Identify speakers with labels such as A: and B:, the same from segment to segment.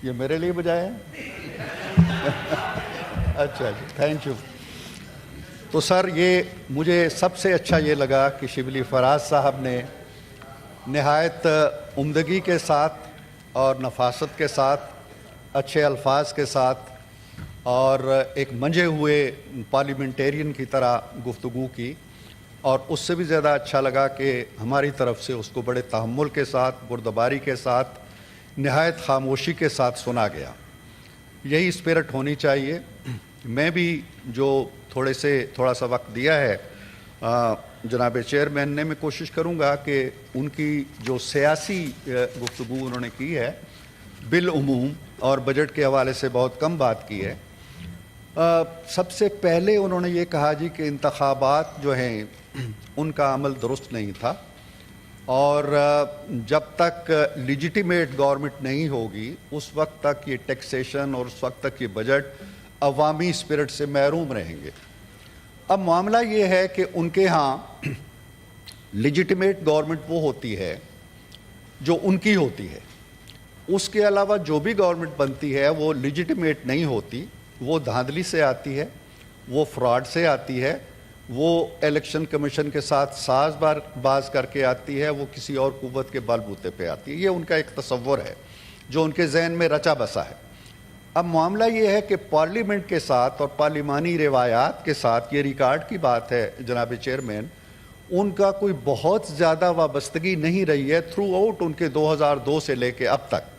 A: یہ میرے لیے بجایا ہے؟ اچھا جی، تھینک یو۔ تو سر یہ مجھے سب سے اچھا یہ لگا کہ شبلی فراز صاحب نے نہایت عمدگی کے ساتھ اور نفاست کے ساتھ، اچھے الفاظ کے ساتھ اور ایک منجے ہوئے پارلیمنٹیرین کی طرح گفتگو کی، اور اس سے بھی زیادہ اچھا لگا کہ ہماری طرف سے اس کو بڑے تحمل کے ساتھ، بردباری کے ساتھ، نہایت خاموشی کے ساتھ سنا گیا۔ یہی اسپرٹ ہونی چاہیے۔ میں بھی جو تھوڑا سا وقت دیا ہے جناب چیئرمین نے، میں کوشش کروں گا کہ ان کی جو سیاسی گفتگو انہوں نے کی ہے بالعموم اور بجٹ کے حوالے سے بہت کم بات کی ہے۔ سب سے پہلے انہوں نے یہ کہا جی کہ انتخابات جو ہیں ان کا عمل درست نہیں تھا، اور جب تک لیجیٹیمیٹ گورنمنٹ نہیں ہوگی اس وقت تک یہ ٹیکسیشن اور اس وقت تک یہ بجٹ عوامی اسپرٹ سے محروم رہیں گے۔ اب معاملہ یہ ہے کہ ان کے ہاں لیجیٹیمیٹ گورنمنٹ وہ ہوتی ہے جو ان کی ہوتی ہے، اس کے علاوہ جو بھی گورنمنٹ بنتی ہے وہ لیجیٹیمیٹ نہیں ہوتی، وہ دھاندلی سے آتی ہے، وہ فراڈ سے آتی ہے، وہ الیکشن کمیشن کے ساتھ ساز باز کر کے آتی ہے، وہ کسی اور قوت کے بل بوتے پہ آتی ہے۔ یہ ان کا ایک تصور ہے جو ان کے ذہن میں رچا بسا ہے۔ اب معاملہ یہ ہے کہ پارلیمنٹ کے ساتھ اور پارلیمانی روایات کے ساتھ، یہ ریکارڈ کی بات ہے جناب چیئرمین، ان کا کوئی بہت زیادہ وابستگی نہیں رہی ہے تھرو آؤٹ ان کے 2002 سے لے کے اب تک۔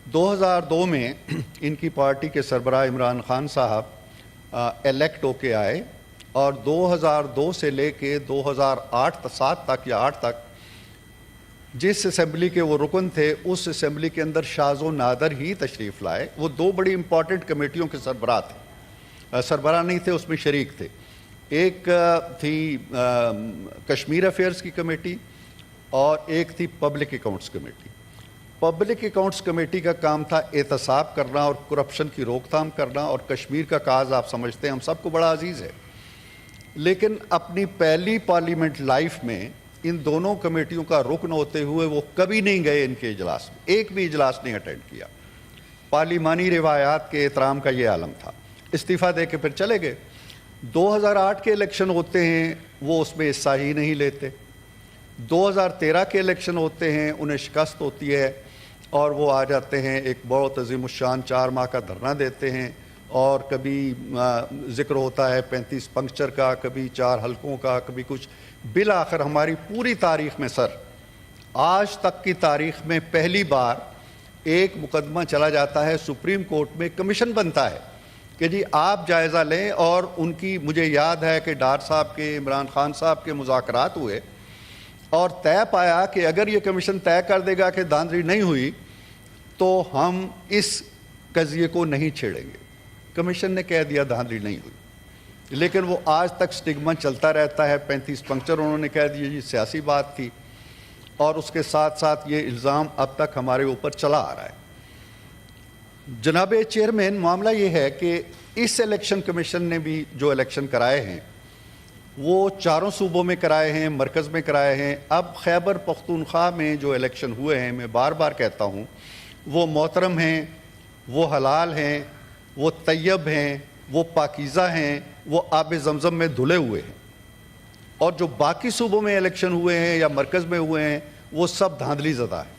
A: 2002 میں ان کی پارٹی کے سربراہ عمران خان صاحب الیکٹ ہو کے آئے، اور 2002 سے لے کے 2007 تک یا 8 تک جس اسمبلی کے وہ رکن تھے، اس اسمبلی کے اندر شاذ و نادر ہی تشریف لائے۔ وہ 2 بڑی امپورٹنٹ کمیٹیوں کے سربراہ تھے، سربراہ نہیں تھے، اس میں شریک تھے۔ ایک تھی کشمیر افیئرز کی کمیٹی اور ایک تھی public accounts committee. Public accounts committee کا کام تھا احتساب کرنا اور کرپشن کی روک تھام کرنا، اور کشمیر کا کاز آپ سمجھتے ہیں ہم سب کو بڑا عزیز ہے۔ لیکن اپنی پہلی پارلیمنٹ لائف میں ان دونوں کمیٹیوں کا رکن ہوتے ہوئے وہ کبھی نہیں گئے ان کے اجلاس میں، ایک بھی اجلاس نہیں اٹینڈ کیا۔ پارلیمانی روایات کے احترام کا یہ عالم تھا۔ استعفیٰ دے کے پھر چلے گئے۔ 2008 کے الیکشن ہوتے ہیں، وہ اس میں حصہ ہی نہیں لیتے۔ 2013 کے الیکشن ہوتے ہیں، انہیں شکست ہوتی ہے اور وہ آ جاتے ہیں، ایک بہت عظیم الشان 4 ماہ کا دھرنا دیتے ہیں، اور کبھی ذکر ہوتا ہے 35 پنکچر کا، کبھی 4 حلقوں کا، کبھی کچھ۔ بالآخر ہماری پوری تاریخ میں سر، آج تک کی تاریخ میں پہلی بار ایک مقدمہ چلا جاتا ہے سپریم کورٹ میں، کمیشن بنتا ہے کہ جی آپ جائزہ لیں، اور ان کی مجھے یاد ہے کہ ڈار صاحب کے، عمران خان صاحب کے مذاکرات ہوئے، اور طے پایا کہ اگر یہ کمیشن طے کر دے گا کہ دھاندلی نہیں ہوئی تو ہم اس قضیے کو نہیں چھیڑیں گے۔ کمیشن نے کہہ دیا دھاندلی نہیں ہوئی، لیکن وہ آج تک سٹگما چلتا رہتا ہے۔ 35 پنکچر انہوں نے کہہ دیا جی سیاسی بات تھی، اور اس کے ساتھ ساتھ یہ الزام اب تک ہمارے اوپر چلا آ رہا ہے۔ جناب چیئرمین، معاملہ یہ ہے کہ اس الیکشن کمیشن نے بھی جو الیکشن کرائے ہیں وہ 4 صوبوں میں کرائے ہیں، مرکز میں کرائے ہیں۔ اب خیبر پختونخوا میں جو الیکشن ہوئے ہیں، میں بار بار کہتا ہوں، وہ محترم ہیں، وہ حلال ہیں، وہ طیب ہیں، وہ پاکیزہ ہیں، وہ آب زمزم میں دھلے ہوئے ہیں۔ اور جو باقی صوبوں میں الیکشن ہوئے ہیں یا مرکز میں ہوئے ہیں، وہ سب دھاندلی زدہ ہیں،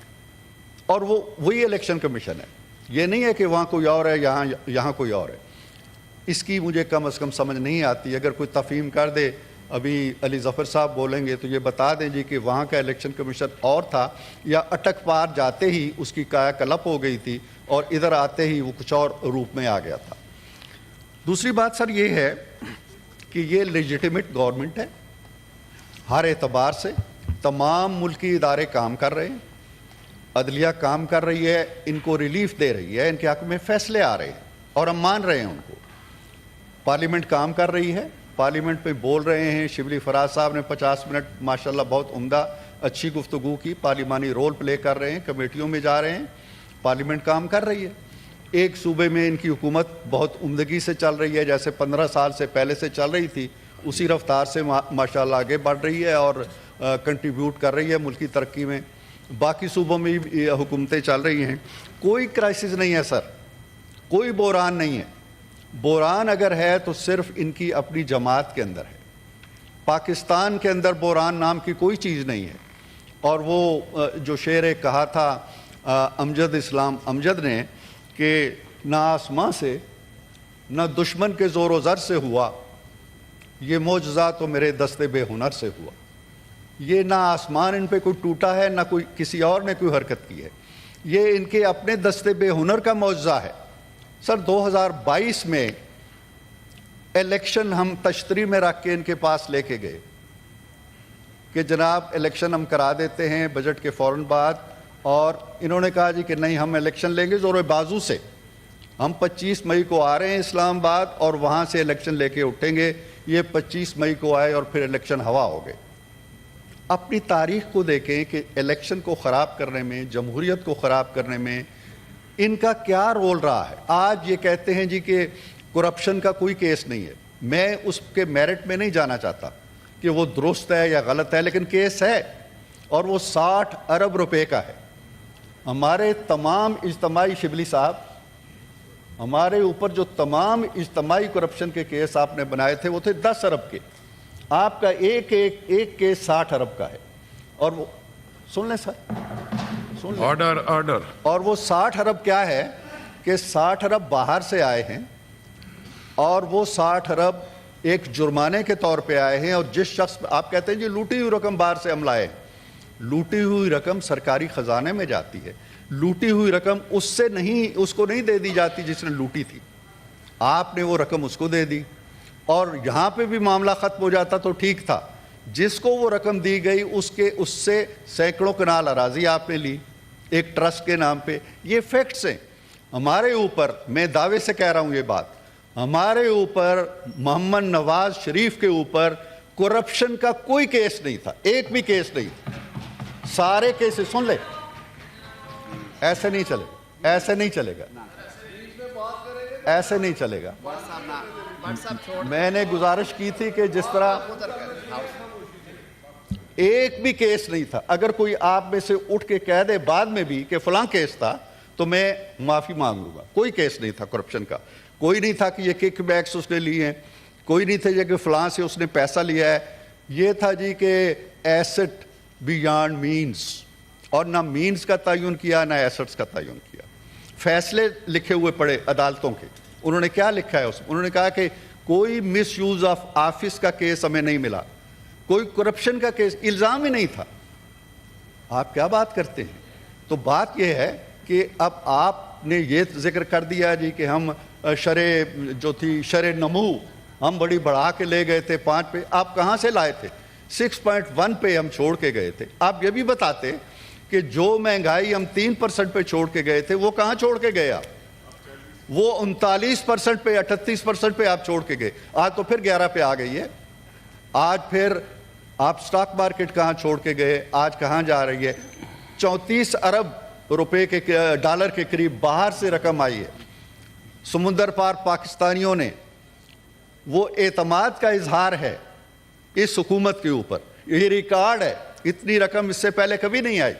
A: اور وہی الیکشن کمیشن ہے۔ یہ نہیں ہے کہ وہاں کوئی اور ہے، یہاں کوئی اور ہے۔ اس کی مجھے کم از کم سمجھ نہیں آتی۔ اگر کوئی تفہیم کر دے، ابھی علی ظفر صاحب بولیں گے تو یہ بتا دیں جی کہ وہاں کا الیکشن کمیشن اور تھا، یا اٹک پار جاتے ہی اس کی کایا کلپ ہو گئی تھی، اور ادھر آتے ہی وہ کچھ اور روپ میں آ گیا تھا۔ دوسری بات سر یہ ہے کہ یہ لیجیٹیمیٹ گورنمنٹ ہے، ہر اعتبار سے تمام ملکی ادارے کام کر رہے ہیں، عدلیہ کام کر رہی ہے، ان کو ریلیف دے رہی ہے، ان کے حق میں فیصلے آ رہے ہیں اور ہم مان رہے ہیں ان کو۔ پارلیمنٹ کام کر رہی ہے، پارلیمنٹ میں بول رہے ہیں۔ شبلی فراز صاحب نے 50 منٹ ماشاءاللہ بہت عمدہ اچھی گفتگو کی، پارلیمانی رول پلے کر رہے ہیں، کمیٹیوں میں جا رہے ہیں، پارلیمنٹ کام کر رہی ہے۔ ایک صوبے میں ان کی حکومت بہت عمدگی سے چل رہی ہے، جیسے 15 سال سے پہلے سے چل رہی تھی، اسی رفتار سے ماشاءاللہ آگے بڑھ رہی ہے اور کنٹریبیوٹ کر رہی ہے ملکی ترقی میں۔ باقی صوبوں میں بھی حکومتیں چل رہی ہیں۔ کوئی کرائسس نہیں ہے سر, کوئی بحران نہیں ہے. بحران اگر ہے تو صرف ان کی اپنی جماعت کے اندر ہے. پاکستان کے اندر بحران نام کی کوئی چیز نہیں ہے. اور وہ جو شعر کہا تھا امجد اسلام امجد نے کہ نہ آسماں سے نہ دشمن کے زور و زر سے ہوا, یہ معجزہ تو میرے دست بے ہنر سے ہوا. یہ نہ آسمان ان پہ کوئی ٹوٹا ہے, نہ کوئی کسی اور نے کوئی حرکت کی ہے, یہ ان کے اپنے دست بے ہنر کا معجزہ ہے. سر 2022 میں الیکشن ہم تشتری میں رکھ کے ان کے پاس لے کے گئے کہ جناب الیکشن ہم کرا دیتے ہیں بجٹ کے فوراً بعد, اور انہوں نے کہا جی کہ نہیں ہم الیکشن لیں گے زور بازو سے. ہم 25 مئی کو آ رہے ہیں اسلام آباد اور وہاں سے الیکشن لے کے اٹھیں گے. یہ 25 مئی کو آئے اور پھر الیکشن ہوا ہو گئے. اپنی تاریخ کو دیکھیں کہ الیکشن کو خراب کرنے میں, جمہوریت کو خراب کرنے میں ان کا کیا رول رہا ہے. آج یہ کہتے ہیں جی کہ کرپشن کا کوئی کیس نہیں ہے. میں اس کے میرٹ میں نہیں جانا چاہتا کہ وہ درست ہے یا غلط ہے, لیکن کیس ہے اور وہ 60 ارب روپے کا ہے. ہمارے تمام اجتماعی شبلی صاحب, ہمارے اوپر جو تمام اجتماعی کرپشن کے کیس آپ نے بنائے تھے وہ تھے 10 ارب کے. آپ کا ایک کیس 60 ارب کا ہے. اور وہ سن لیں سر, سن لیں.
B: آرڈر.
A: اور وہ 60 ارب کیا ہے کہ 60 ارب باہر سے آئے ہیں, اور وہ 60 ارب ایک جرمانے کے طور پہ آئے ہیں. اور جس شخص آپ کہتے ہیں جی لوٹی ہوئی رقم باہر سے ہم لائے, لوٹی ہوئی رقم سرکاری خزانے میں جاتی ہے. لوٹی ہوئی رقم اس سے نہیں, اس کو نہیں دے دی جاتی جس نے لوٹی تھی. آپ نے وہ رقم اس کو دے دی, اور یہاں پہ بھی معاملہ ختم ہو جاتا تو ٹھیک تھا. جس کو وہ رقم دی گئی اس سے سینکڑوں کنال اراضی آپ نے لی ایک ٹرسٹ کے نام پہ. یہ فیکٹس ہیں. ہمارے اوپر, میں دعوے سے کہہ رہا ہوں یہ بات, ہمارے اوپر محمد نواز شریف کے اوپر کرپشن کا کوئی کیس نہیں تھا, ایک بھی کیس نہیں تھا. سارے کیسز سن لے, ایسے نہیں چلے, ایسے نہیں چلے گا, ایسے نہیں چلے گا. میں نے گزارش کی تھی کہ جس طرح ایک بھی کیس نہیں تھا. اگر کوئی آپ میں سے اٹھ کے کہہ دے بعد میں بھی کہ فلاں کیس تھا تو میں معافی مانگ لوں گا. کوئی کیس نہیں تھا کرپشن کا. کوئی نہیں تھا کہ یہ کک بیکس اس نے لیے ہیں, کوئی نہیں تھا کہ فلاں سے اس نے پیسہ لیا ہے. یہ تھا جی کہ ایسٹ بیانڈ مینز, اور نہ مینز کا تعین کیا نہ ایسٹس کا تعین کیا. فیصلے لکھے ہوئے پڑے عدالتوں کے, انہوں نے کیا لکھا ہے اس میں, انہوں نے کہا کہ کوئی مس یوز آف آفس کا کیس ہمیں نہیں ملا, کوئی کرپشن کا کیس, الزام ہی نہیں تھا. آپ کیا بات کرتے ہیں. تو بات یہ ہے کہ اب آپ نے یہ ذکر کر دیا جی کہ ہم شرح جو تھی شرح نمو ہم بڑی بڑھا کے لے گئے تھے 5 پہ. آپ کہاں سے لائے تھے؟ 6.1 پہ ہم چھوڑ کے گئے تھے. آپ یہ بھی بتاتے کہ جو مہنگائی ہم 3% پہ چھوڑ کے گئے تھے وہ کہاں چھوڑ کے گئے آپ؟ وہ 39% پہ 38% پہ آپ چھوڑ کے گئے. آج تو پھر 11 پہ آ گئی ہے. آج پھر آپ سٹاک مارکیٹ کہاں چھوڑ کے گئے, آج کہاں جا رہی ہے؟ 34 ارب روپے کے ڈالر کے قریب باہر سے رقم آئی ہے. سمندر پار پاکستانیوں نے, وہ اعتماد کا اظہار ہے اس حکومت کے اوپر. یہ ریکارڈ ہے, اتنی رقم اس سے پہلے کبھی نہیں آئی.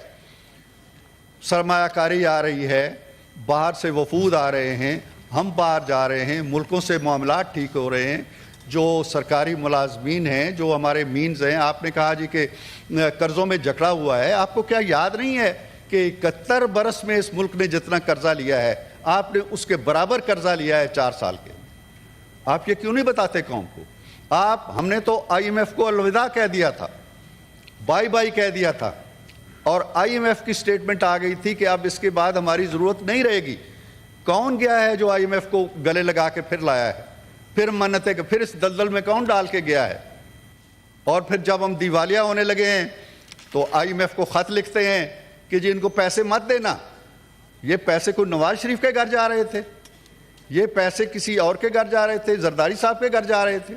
A: سرمایہ کاری آ رہی ہے, باہر سے وفود آ رہے ہیں, ہم باہر جا رہے ہیں, ملکوں سے معاملات ٹھیک ہو رہے ہیں. جو سرکاری ملازمین ہیں, جو ہمارے مینز ہیں, آپ نے کہا جی کہ قرضوں میں جکڑا ہوا ہے. آپ کو کیا یاد نہیں ہے کہ 71 برس میں اس ملک نے جتنا قرضہ لیا ہے آپ نے اس کے برابر قرضہ لیا ہے 4 سال کے. آپ یہ کیوں نہیں بتاتے قوم کو؟ ہم نے تو IMF کو الوداع کہہ دیا تھا, بائی بائی کہہ دیا تھا, اور IMF کی سٹیٹمنٹ آ گئی تھی کہ اب اس کے بعد ہماری ضرورت نہیں رہے گی. کون گیا ہے جو IMF کو گلے لگا کے پھر لایا ہے؟ پھر منتیں کہ پھر اس دلدل میں کون ڈال کے گیا ہے؟ اور پھر جب ہم دیوالیہ ہونے لگے ہیں تو IMF کو خط لکھتے ہیں کہ جی ان کو پیسے مت دینا. یہ پیسے کوئی نواز شریف کے گھر جا رہے تھے, یہ پیسے کسی اور کے گھر جا رہے تھے, زرداری صاحب کے گھر جا رہے تھے.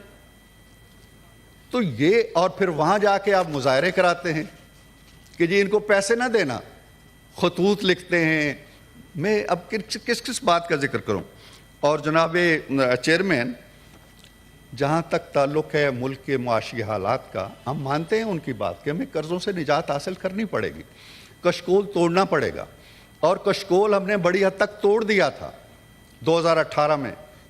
A: تو یہ, اور پھر وہاں جا کے آپ مظاہرے کراتے ہیں کہ جی ان کو پیسے نہ دینا, خطوط لکھتے ہیں. میں اب کس بات کا ذکر کروں. اور جناب چیئرمین, جہاں تک تعلق ہے ملک کے معاشی حالات کا, ہم مانتے ہیں ان کی بات کہ ہمیں قرضوں سے نجات حاصل کرنی پڑے گی, کشکول توڑنا پڑے گا. اور کشکول ہم نے بڑی حد تک توڑ دیا تھا 2018 میں.